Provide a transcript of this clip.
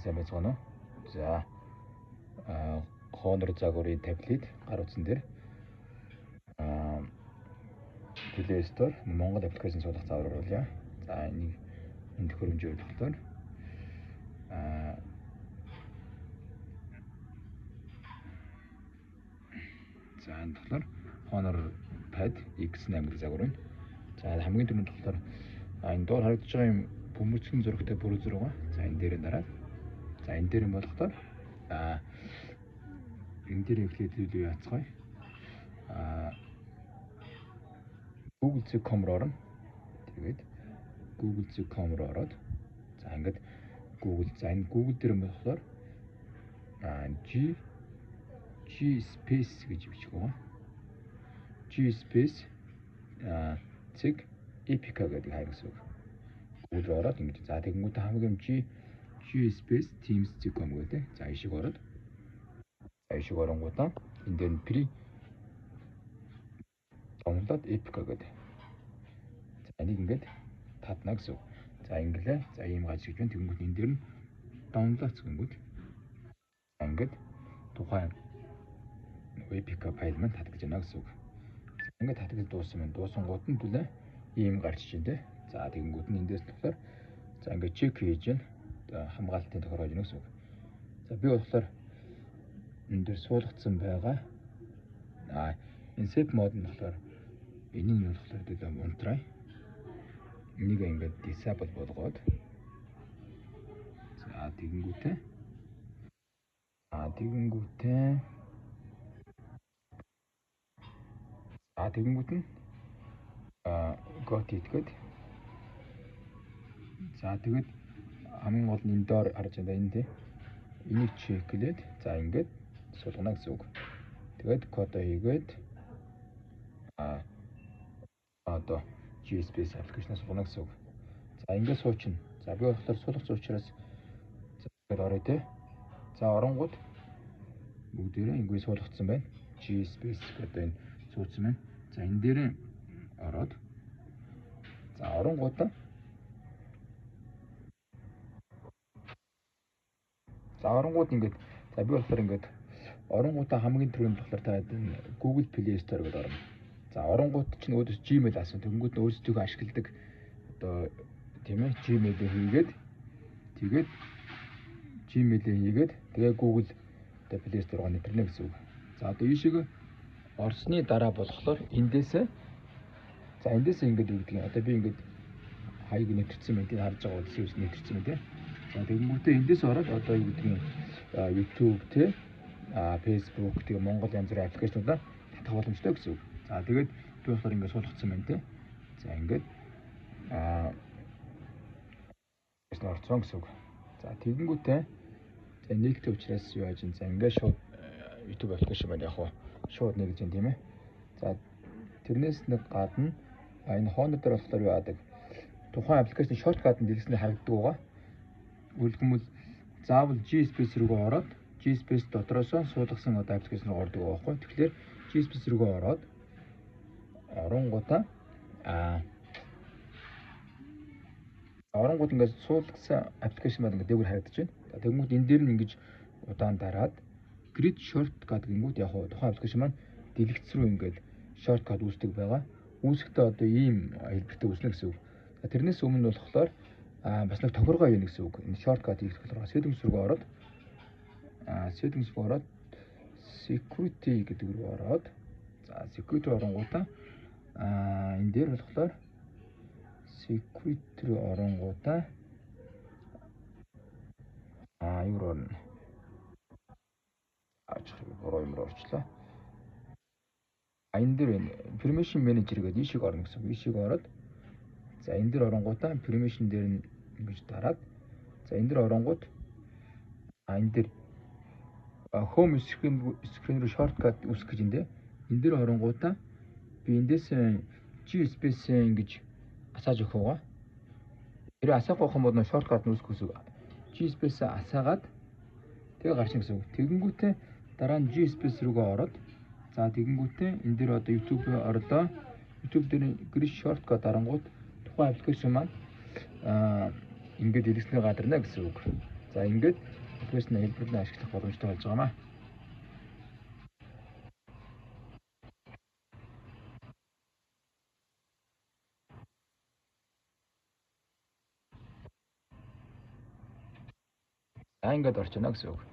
сайн байцгаана уу? За Honor загварын таблет гар утсан дээр Play Store Монгол аппликейшн суулгах заавар оруулъя. За энийг энэ төхөөрөмжөөр болохоор за энэ болохоор Honor Pad X8 гэх загвар байна. За хамгийн түрүүнд болохоор энэ доор харагдаж байгаа юм бөмбөрцгийн зурагтай бүрэлдэхүүн зураг ба. За энэ дээр дараад. За энэ дээр болохоор энэ дээр эхлээд юу яацгаая. Google.com руу орно. Тэгээд Google.com руу ороод за ингээд Google за энэ Google дээр болохоор G space гэж бичих байгаа. G space цэг Epica гэдэг хайр гэсэн үг. Google руу ороод ингэж за тэгэнгүүт хамгийн G space teams.com гэдэг. За ишиг ороод ишиг оронгуудаа энэ дээр нь free download Epica гэдэг. За энийг ингээд татна гэсэн. За инглээ. За ийм гаж гэж байна. Тэгэнгүүт энэ дээр нь download гэнгүүт ингээд тухайн Epica файл маань татгаж байна гэсэн үг. За ингээд татгаж дууссан байна. Дуусангууд нь түлээ ийм гарч ийн дээ. За тэгэнгүүт нь эндээс болохоор за ингээд чек хийж байна. Хамгаалтын тохиолгож байна гэсэн үг. За би болохоор энэ дээр суулгацсан байгаа. Энэ safe mode нь болохоор энийг нь болохоор дээд унтраа. Энийг ингээд disable болгоод за тэгэнгүүтээ тэгэнгүүт нь got it гээд за тэгээд хамгийн гол нь энэ доор харж байгаа энэ тий энийг чеклээд за ингээд суулгана гэсэн үг. Тэгээд код хийгээд одоо GSpace аппликейшнээс суулгана гэсэн үг. За ингээд суучна. За би болохоор суулгах учраас за ингээд орё тий. За оронгууд бүгдээрээ ингээд суулгацсан байна. GSpace гэдэг энэ суудсан байна. За энэ дээр ороод за оронгуудаа за оронгууд ингээд за би болохоор ингээд оронгуудаа хамгийн түрүүнд болохоор та Google Play Store гэдэг орно. За оронгууд чинь өөдөөс Gmail асан тэнгууд нь өөрсдөө ашигладаг одоо тийм ээ Gmail-ийг хийгээд тэгээд Gmail-ийг хийгээд тэгээ Google одоо Play Store-гоо нэвтрэнэ гэсэн үг. За одоо энэ шиг орсны дараа болохоор эндээсээ за эндээсээ ингээд өгдөг юм. Одоо би ингээд хаяг нэвтэрсэн байна. Харж байгаа үс нэвтэрсэн байна тий. За тэгэнгүүтээ эндээс ороод одоо юу гэдэг юм YouTube тий Facebook тэгээ Монгол янз бүрийн аппликейшнуудаа татах боломжтой гэсэн үг. За тэгээд би болохоор ингээд суулгацсан байна тий. За ингээд орцсон гэсэн үг. За тэгэнгүүтээ за нэгтэй учраас юу яаж юм за ингээд шууд YouTube аппликейшн байна яг хуу шууд нэгж юм тийм ээ. За тэрнээс нэг гадна энэ Honor дээр болохоор юу яадаг тухайн аппликейшн шорткатанд дэлгэснээр харагддаг байгаа. Үлгэмэл заавал GSpace рүүгээ ороод GSpace дотроос суулгасан одоо аппликейшн руу ордог байгаа байхгүй. Тэгэхээр GSpace рүүгээ ороод оронгууд ингээд суулгасан аппликейшн маань ингээд дээгүүр харагдаж байна. Тэгмүүд энэ дээр нь ингэж удаан дараад grid shortcut гингүүд яг тухайн аппликейшн маань дэлгэц рүү ингээд shortcut үүсдэг байгаа. Үүсэхдээ одоо ийм хэлбэртэй үүснэ гэсэн үг. Тэрнээс өмнө болохоор бас нэг тохиргоо юм гэсэн үг. Энэ shortcut хийх болохоор settings рүү ороод settings рүү ороод security гэдэг рүү ороод за security оронгуудаа энэ дээр болохоор security рүү оронгуудаа юу руу буруу юм руу орчлоо. Энэ дээр permission manager гэдэг ишиг орно гэсэн. Ишиг ороод за энэ дээр оронгуудаа permission дээр нь ингэж дараад за энэ дээр оронгууд энэ дээр home screen руу shortcut үүсгэх гэж энэ дээр оронгуудаа би эндээс GSpace ингэж асааж өгөх байгаа. Тэр асаах байх юм бол shortcut нь үүсгэх гэсэн. GSpace асаагаад тэгээ гарч ийн гэсэн. Тэгэнгүүтээ дараа нь GSpace рүүгээ ороод за тэгэнгүүтээ энэ дээр одоо YouTube орлоо. YouTube дээр grid shortcut дарангууд тухайн аппликейшн маань ингээд дэлгэснээр гадарна гэсэн үг. За ингээд профессионал хэлбэрлэн ашиглах боломжтой болж байгаамаа. За ингээд орж байна гэсэн үг.